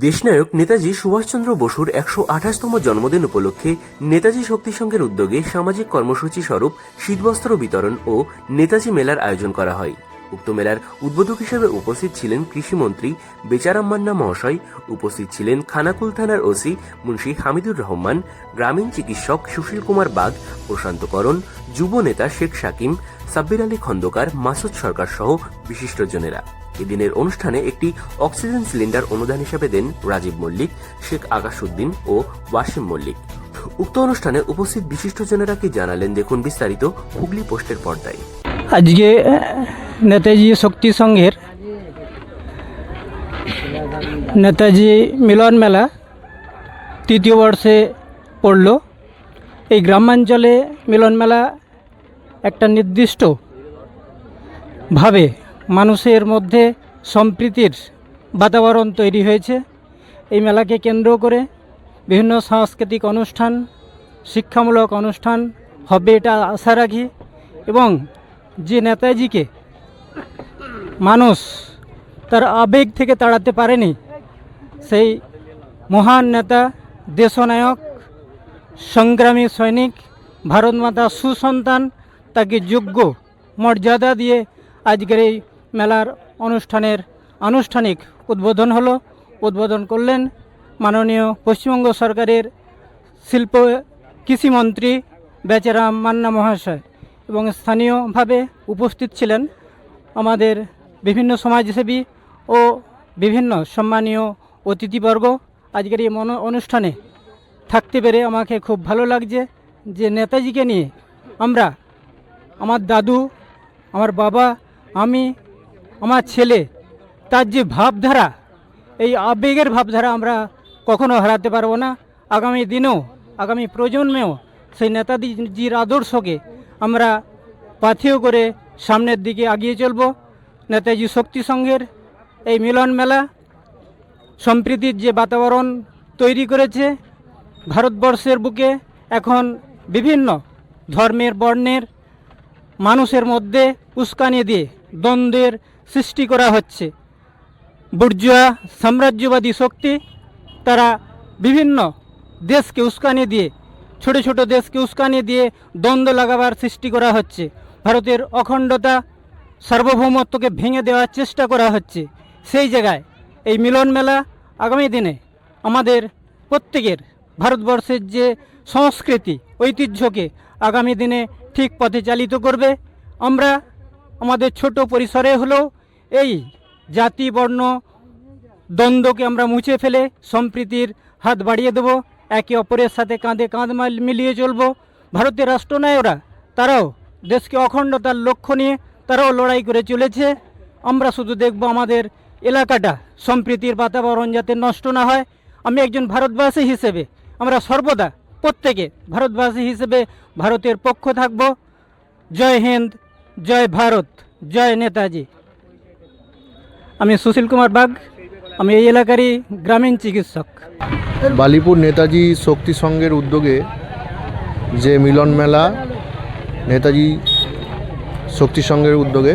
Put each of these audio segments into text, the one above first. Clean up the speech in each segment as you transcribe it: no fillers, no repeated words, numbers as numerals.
দেশনায়ক নেতাজি সুভাষচন্দ্র বসুর ১২৮তম জন্মদিন উপলক্ষে নেতাজি শক্তি সংঘের উদ্যোগে সামাজিক কর্মসূচি স্বরূপ শীতবস্ত্র বিতরণ ও নেতাজি মেলার আয়োজন করা হয়। উক্ত মেলার উদ্বোধক হিসেবে উপস্থিত ছিলেন কৃষিমন্ত্রী বেচারাম মান্না মহাশয়। উপস্থিত ছিলেন খানাকুল থানার ওসি মুন্সি হামিদুর রহমান, গ্রামীণ চিকিৎসক সুশীল কুমার বাগ, প্রশান্ত করণ, যুব নেতা শেখ শাকিম, সাব্বির আলী খন্দকার, মাসুদ সরকার সহ বিশিষ্টজনেরা। এদিনের অনুষ্ঠানে একটি অক্সিজেন সিলিন্ডার অনুদান হিসেবে দেন রাজীব মল্লিক, শেখ আকাশউদ্দিন ও ওয়াসিম মল্লিক। উক্ত অনুষ্ঠানে উপস্থিত বিশিষ্টজনেরা কি জানালেন দেখুন বিস্তারিত হুগলি পোস্টের পর্দায়। আজকে নেতাজি শক্তি সংঘের নেতাজি মিলন মেলা তৃতীয় বর্ষে পড়ল। এই গ্রামাঞ্চলে মিলন মেলা একটা নির্দিষ্টভাবে মানুষের মধ্যে সম্প্রীতির বাতাবরণ তৈরি হয়েছে। এই মেলাকে কেন্দ্র করে বিভিন্ন সাংস্কৃতিক অনুষ্ঠান, শিক্ষামূলক অনুষ্ঠান হবে এটা আশা রাখি। এবং যে নেতাজিকে মানুষ তার আবেগ থেকে তাড়াতে পারেনি, সেই মহান নেতা, দেশনায়ক, সংগ্রামী সৈনিক, ভারত মাতা সুসন্তান, তাকে যোগ্য মর্যাদা দিয়ে আজকের এই মেলার অনুষ্ঠানের আনুষ্ঠানিক উদ্বোধন হলো। উদ্বোধন করলেন মাননীয় পশ্চিমবঙ্গ সরকারের শিল্প কৃষিমন্ত্রী বেচারাম মান্না মহাশয়, এবং স্থানীয়ভাবে উপস্থিত ছিলেন আমাদের বিভিন্ন সমাজসেবী ও বিভিন্ন সম্মানীয় অতিথিবর্গ। আজকের এই অনুষ্ঠানে থাকতে পেরে আমাকে খুব ভালো লাগছে যে নেতাজিকে নিয়ে আমরা, আমার দাদু, আমার বাবা, আমি, আমার ছেলে, তার যে ভাবধারা, এই আবেগের ভাবধারা আমরা কখনো হারাতে পারবো না। আগামী দিনেও, আগামী প্রজন্মেও সেই নেতাজির আদর্শকে আমরা পাথেয় করে সামনের দিকে এগিয়ে চলব। নেতাজি শক্তি সংঘের এই মিলন মেলা সম্প্রীতির যে বাতাবরণ তৈরি করেছে, ভারতবর্ষের বুকে এখন বিভিন্ন ধর্মের, বর্ণের মানুষের মধ্যে উস্কানি দিয়ে দ্বন্দ্বের সৃষ্টি করা হচ্ছে। বুর্জোয়া সাম্রাজ্যবাদী শক্তি তারা বিভিন্ন দেশকে উস্কানি দিয়ে, ছোট ছোট দেশকে উস্কানি দিয়ে দ্বন্দ্ব লাগাবার সৃষ্টি করা হচ্ছে। ভারতের অখণ্ডতা, সার্বভৌমত্বকে ভেঙে দেওয়ার চেষ্টা করা হচ্ছে। সেই জায়গায় এই মিলন মেলা আগামী দিনে আমাদের প্রত্যেকের ভারতবর্ষের যে সংস্কৃতি, ঐতিহ্যকে আগামী দিনে ঠিক পথে চালিত করবে। আমরা আমাদের ছোট পরিসরে হলেও এই জাতি বর্ণ দ্বন্দ্বকে আমরা মুছে ফেলে সম্প্রীতির হাত বাড়িয়ে দেব। একে অপরের সাথে কাঁধে কাঁধ মিলিয়ে চলব। ভারতের রাষ্ট্রনায়করা তারাও দেশকে অখণ্ডতার লক্ষ্য নিয়ে তারাও লড়াই করে চলেছে। আমরা শুধু দেখব আমাদের এলাকাটা সম্প্রীতির বাতাবরণ যাতে নষ্ট না হয়। আমি একজন ভারতবাসী হিসেবে, আমরা সর্বদা প্রত্যেকে ভারতবাসী হিসেবে ভারতের পক্ষ থাকব। জয় হিন্দ, জয় ভারত, জয় নেতাজি। আমি সুশীল কুমার বাগ, আমি এই এলাকারই গ্রামীণ চিকিৎসক। বালিপুর নেতাজি শক্তি সংঘের উদ্যোগে যে মিলন মেলা, নেতাজি শক্তি সংঘের উদ্যোগে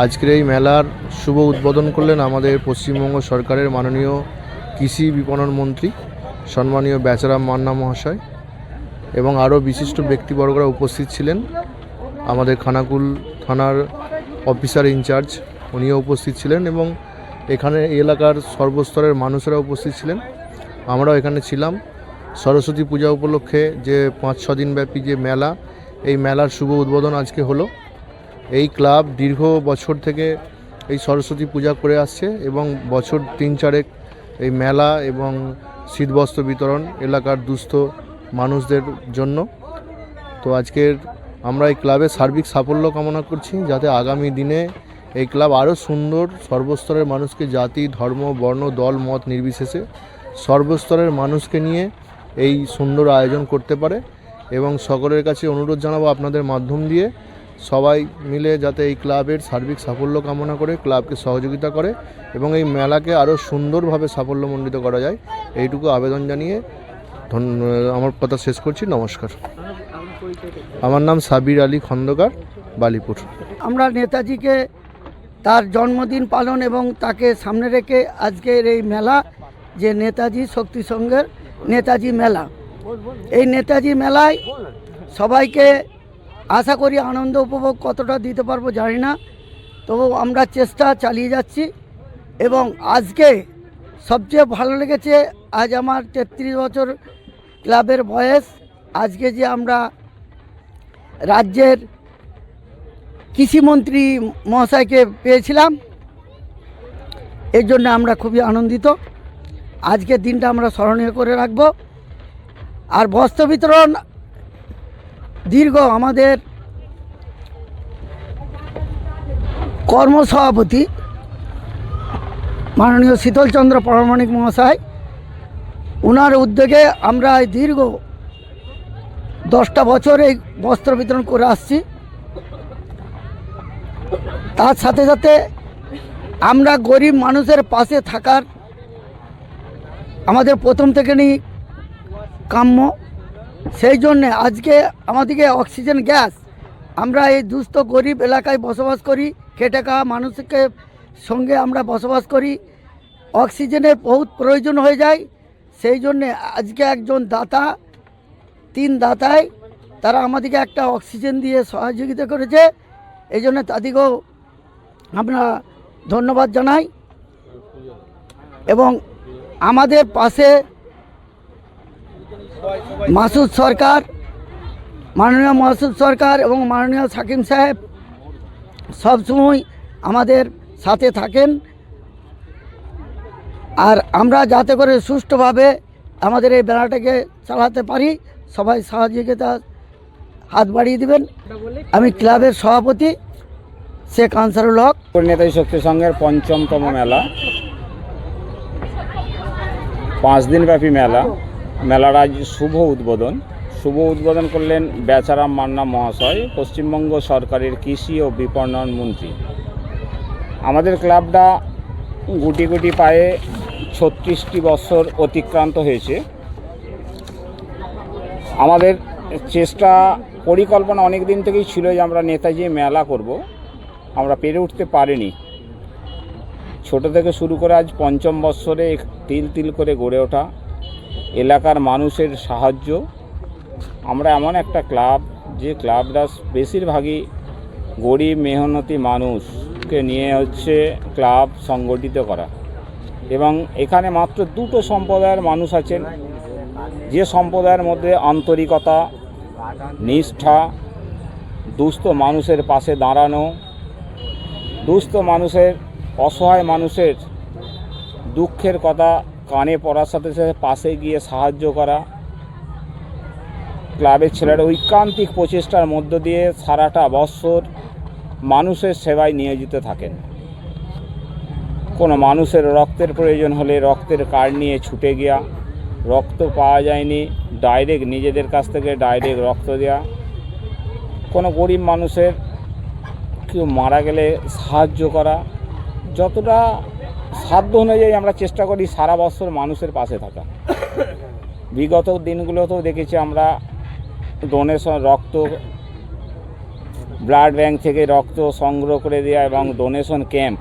আজকের এই মেলার শুভ উদ্বোধন করলেন আমাদের পশ্চিমবঙ্গ সরকারের মাননীয় কৃষি বিপণন মন্ত্রী সম্মানীয় বেচারাম মান্না মহাশয়, এবং আরও বিশিষ্ট ব্যক্তিবর্গরা উপস্থিত ছিলেন। আমাদের খানাকুল থানার অফিসার ইনচার্জ উনিও উপস্থিত ছিলেন, এবং এখানে এলাকার সর্বস্তরের মানুষেরা উপস্থিত ছিলেন। আমরাও এখানে ছিলাম। সরস্বতী পূজা উপলক্ষে যে 5-6 দিন ব্যাপী যে মেলা, এই মেলার শুভ উদ্বোধন আজকে হলো। এই ক্লাব দীর্ঘ বছর থেকে এই সরস্বতী পূজা করে আসছে, এবং বছর 3-4 এই মেলা এবং শীতবস্ত্র বিতরণ এলাকার দুস্থ মানুষদের জন্য। তো আজকের আমরা এই ক্লাবের সার্বিক সাফল্য কামনা করছি, যাতে আগামী দিনে এই ক্লাব আরও সুন্দর, সর্বস্তরের মানুষকে, জাতি, ধর্ম, বর্ণ, দল, মত নির্বিশেষে সর্বস্তরের মানুষকে নিয়ে এই সুন্দর আয়োজন করতে পারে। এবং সকলের কাছে অনুরোধ জানাবো আপনাদের মাধ্যম দিয়ে সবাই মিলে যাতে এই ক্লাবের সার্বিক সাফল্য কামনা করে ক্লাবকে সহযোগিতা করে এবং এই মেলাকে আরও সুন্দরভাবে সাফল্যমণ্ডিত করা যায়, এইটুকু আবেদন জানিয়ে আমার কথা শেষ করছি। নমস্কার। আমার নাম সাব্বির আলী খন্দকার, বালিপুর। আমরা নেতাজিকে তার জন্মদিন পালন এবং তাকে সামনে রেখে আজকের এই মেলা যে নেতাজি শক্তি সংঘের নেতাজি মেলা। এই নেতাজি মেলায় সবাইকে আশা করি আনন্দ উপভোগ কতটা দিতে পারবো জানি না, তবু আমরা চেষ্টা চালিয়ে যাচ্ছি। এবং আজকে সবচেয়ে ভালো লেগেছে, আজ আমার 33 বছর ক্লাবের বয়স। আজকে যে আমরা রাজ্যের কৃষিমন্ত্রী মহাশয়কে পেয়েছিলাম, এর জন্য আমরা খুবই আনন্দিত। আজকের দিনটা আমরা স্মরণীয় করে রাখব। আর বস্ত্র বিতরণ দীর্ঘ আমাদের কর্মসভাপতি মাননীয় শীতলচন্দ্র প্রামাণিক মহাশয়, ওনার উদ্যোগে আমরা এই দীর্ঘ 10টা বছর এই বস্ত্র বিতরণ করে আসছি। তার সাথে সাথে আমরা গরিব মানুষের পাশে থাকার আমাদের প্রথম থেকেই কাম্য। সেই জন্যে আজকে আমাদেরকে অক্সিজেন গ্যাস, আমরা এই দুস্থ গরিব এলাকায় বসবাস করি, খেটে খাওয়া মানুষকে সঙ্গে আমরা বসবাস করি, অক্সিজেনের বহুত প্রয়োজন হয়ে যায়। সেই জন্যে আজকে একজন দাতা, 3 দাতায় তারা আমাদেরকে একটা অক্সিজেন দিয়ে সহযোগিতা করেছে। এই জন্য তাদেরকেও আমরা ধন্যবাদ জানাই। এবং আমাদের পাশে মাসুদ সরকার, মাননীয় মাসুদ সরকার এবং মাননীয় সাকিম সাহেব সবসময় আমাদের সাথে থাকেন। আর আমরা যাতে করে সুষ্ঠুভাবে আমাদের এই মেলাটাকে চালাতে পারি, সবাই সহযোগিতা হাত বাড়িয়ে দেবেন। আমি ক্লাবের সভাপতি শেখ আনসারুল হক। নেতাজি শক্তি সংঘের ৫ম মেলা, 5 দিনব্যাপী মেলা। মেলার আজ শুভ উদ্বোধন করলেন বেচারাম মান্না মহাশয়, পশ্চিমবঙ্গ সরকারের কৃষি ও বিপণন মন্ত্রী। আমাদের ক্লাবটা গুটি গুটি পায়ে 36টি বছর অতিক্রান্ত হয়েছে। আমাদের চেষ্টা পরিকল্পনা অনেক দিন থেকেই ছিল যে আমরা নেতাজি মেলা করব, আমরা পেরে উঠতে পারিনি। ছোট থেকে শুরু করে আজ 5ম বৎসরে তিল তিল করে গড়ে ওঠা, এলাকার মানুষের সাহায্য। আমরা এমন একটা ক্লাব যে ক্লাবটা বেশিরভাগই গরিব মেহনতি মানুষকে নিয়ে হচ্ছে ক্লাব সংগঠিত করা। এবং এখানে মাত্র 2টো সম্প্রদায়ের মানুষ আছেন, যে সম্প্রদায়ের মধ্যে আন্তরিকতা, নিষ্ঠা, দুস্থ মানুষের পাশে দাঁড়ানো, দুস্থ মানুষের, অসহায় মানুষের দুঃখের কথা কানে পড়ার সাথে সাথে পাশে গিয়ে সাহায্য করা। ক্লাবের ছেলেরা ঐকান্তিক প্রচেষ্টার মধ্য দিয়ে সারাটা বৎসর মানুষের সেবায় নিয়োজিত থাকেন। কোনো মানুষের রক্তের প্রয়োজন হলে রক্তের কার্ড নিয়ে ছুটে গিয়া, রক্ত পাওয়া যায়নি ডাইরেক্ট নিজেদের কাছ থেকে ডাইরেক্ট রক্ত দেওয়া, কোনো গরিব মানুষের কেউ মারা গেলে সাহায্য করা। যতটা সাধ্য অনুযায়ী আমরা চেষ্টা করি সারা বছর মানুষের পাশে থাকা। বিগত দিনগুলোতেও দেখেছি আমরা ডোনেশন, রক্ত, ব্লাড ব্যাংক থেকে রক্ত সংগ্রহ করে দেওয়া এবং ডোনেশন ক্যাম্প,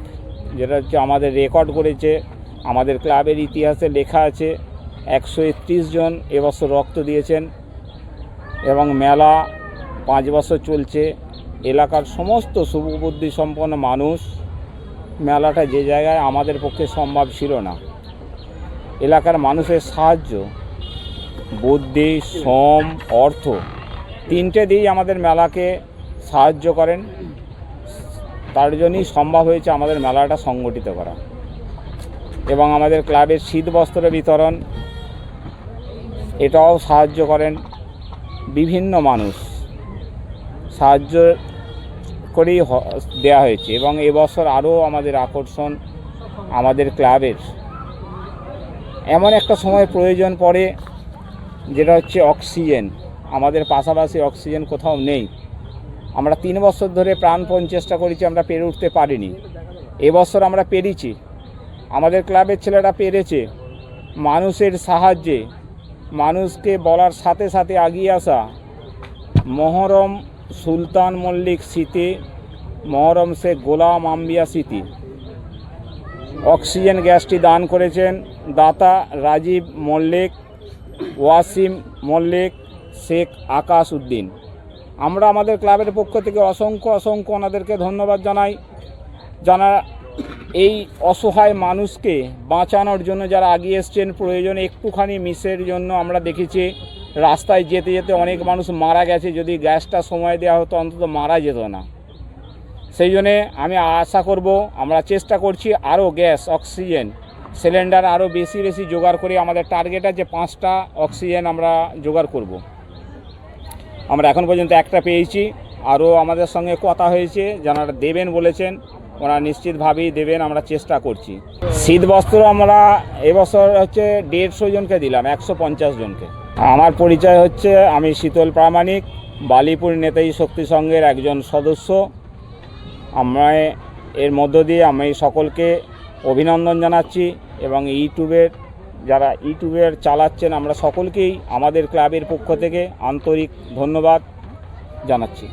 যেটা হচ্ছে আমাদের রেকর্ড করেছে, আমাদের ক্লাবের ইতিহাসে লেখা আছে 131 জন এবছর রক্ত দিয়েছেন। এবং মেলা 5 বছর চলছে। এলাকার সমস্ত শুভবুদ্ধি সম্পন্ন মানুষ, মেলাটা যে জায়গায় আমাদের পক্ষে সম্ভব ছিল না, এলাকার মানুষের সাহায্য, বুদ্ধি, শ্রম, অর্থ, 3টে দিয়েই আমাদের মেলাকে সাহায্য করেন। তার জন্যই সম্ভব হয়েছে আমাদের মেলাটা সংগঠিত করা। এবং আমাদের ক্লাবের শীত বস্ত্র বিতরণ, এটাও সাহায্য করেন বিভিন্ন মানুষ, সাহায্য করেই দেওয়া হয়েছে। এবং এবছর আরও আমাদের আকর্ষণ, আমাদের ক্লাবের এমন একটা সময় প্রয়োজন পড়ে যেটা হচ্ছে অক্সিজেন। আমাদের পাশাপাশি অক্সিজেন কোথাও নেই। আমরা 3 বছর ধরে প্রাণপণ চেষ্টা করেছি, আমরা পেরে উঠতে পারিনি। এবছর আমরা পেরেছি, আমাদের ক্লাবের ছেলেরা পেরেছে। মানুষের সাহায্যে, মানুষকে বলার সাথে সাথে এগিয়ে আসা। মহরম সুলতান মল্লিক স্মৃতি, মহরম শেখ গোলাম আম্বিয়া স্মৃতি অক্সিজেন গ্যাসটি দান করেছেন দাতা রাজীব মল্লিক, ওয়াসিম মল্লিক, শেখ আকাশ উদ্দিন। আমরা আমাদের ক্লাবের পক্ষ থেকে অসংখ্য ওনাদেরকে ধন্যবাদ জানাই, যারা এই অসহায় মানুষকে বাঁচানোর জন্য যারা এগিয়ে এসছেন। প্রয়োজনে একটুখানি মিসের জন্য আমরা দেখেছি রাস্তায় যেতে যেতে অনেক মানুষ মারা গেছে, যদি গ্যাসটা সময় দেওয়া হতো অন্তত মারা যেত না। সেই জন্যে আমি আশা করব, আমরা চেষ্টা করছি আরও গ্যাস অক্সিজেন সিলিন্ডার আরও বেশি জোগাড় করে, আমাদের টার্গেট আছে 5টা অক্সিজেন আমরা জোগাড় করব। আমরা এখন পর্যন্ত একটা পেয়েছি, আরও আমাদের সঙ্গে কথা হয়েছে, যারা দেবেন বলেছেন, ওরা নিশ্চিতভাবেই দেবেন, আমরা চেষ্টা করছি। শীতবস্ত্র আমরা এবছর হচ্ছে 150 জনকে দিলাম, 150 জনকে। আমার পরিচয় হচ্ছে, আমি শীতল প্রামাণিক, বালিপুর নেতাজি শক্তি সংঘের একজন সদস্য। আমরা এর মধ্য দিয়ে আমি সকলকে অভিনন্দন জানাচ্ছি এবং যারা ইউটিউবের চালাচ্ছেন, আমরা সকলকেই আমাদের ক্লাবের পক্ষ থেকে আন্তরিক ধন্যবাদ জানাচ্ছি।